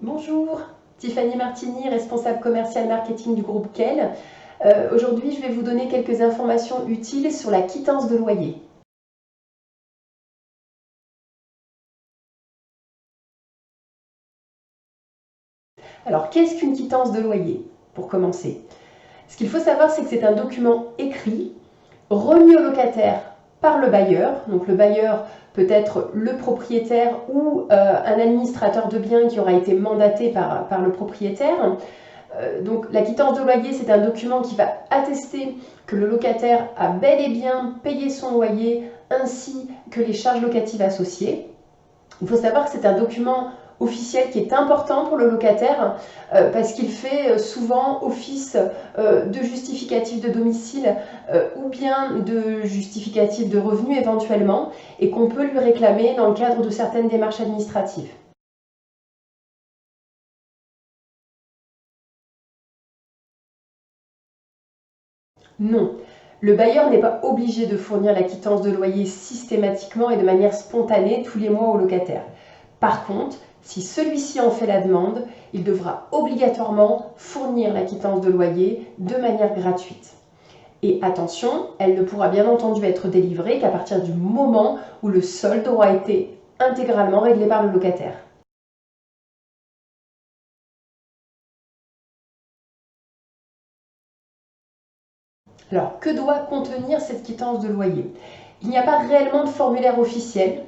Bonjour, Tiffany Martini, responsable commercial marketing du groupe Quel. Aujourd'hui, je vais vous donner quelques informations utiles sur la quittance de loyer. Alors, qu'est-ce qu'une quittance de loyer, pour commencer? Ce qu'il faut savoir, c'est que c'est un document écrit, remis au locataire par le bailleur. Donc le bailleur peut être le propriétaire ou un administrateur de biens qui aura été mandaté par le propriétaire. Donc la quittance de loyer, c'est un document qui va attester que le locataire a bel et bien payé son loyer ainsi que les charges locatives associées. Il faut savoir que c'est un document officiel qui est important pour le locataire parce qu'il fait souvent office de justificatif de domicile ou bien de justificatif de revenus éventuellement et qu'on peut lui réclamer dans le cadre de certaines démarches administratives. Non, le bailleur n'est pas obligé de fournir la quittance de loyer systématiquement et de manière spontanée tous les mois au locataire. Par contre, si celui-ci en fait la demande, il devra obligatoirement fournir la quittance de loyer de manière gratuite. Et attention, elle ne pourra bien entendu être délivrée qu'à partir du moment où le solde aura été intégralement réglé par le locataire. Alors, que doit contenir cette quittance de loyer? Il n'y a pas réellement de formulaire officiel.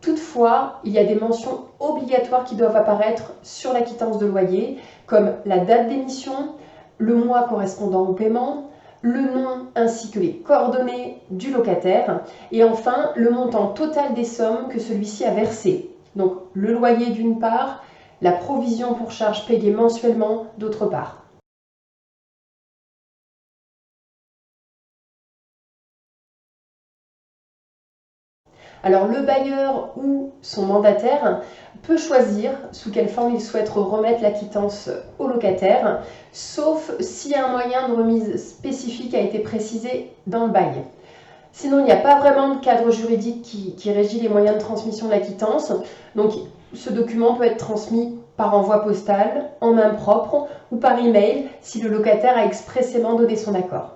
Toutefois, il y a des mentions obligatoires qui doivent apparaître sur la quittance de loyer, comme la date d'émission, le mois correspondant au paiement, le nom ainsi que les coordonnées du locataire, et enfin le montant total des sommes que celui-ci a versées. Donc le loyer d'une part, la provision pour charges payées mensuellement d'autre part. Alors le bailleur ou son mandataire peut choisir sous quelle forme il souhaite remettre la quittance au locataire, sauf si un moyen de remise spécifique a été précisé dans le bail. Sinon, il n'y a pas vraiment de cadre juridique qui régit les moyens de transmission de la quittance. Donc ce document peut être transmis par envoi postal, en main propre ou par email si le locataire a expressément donné son accord.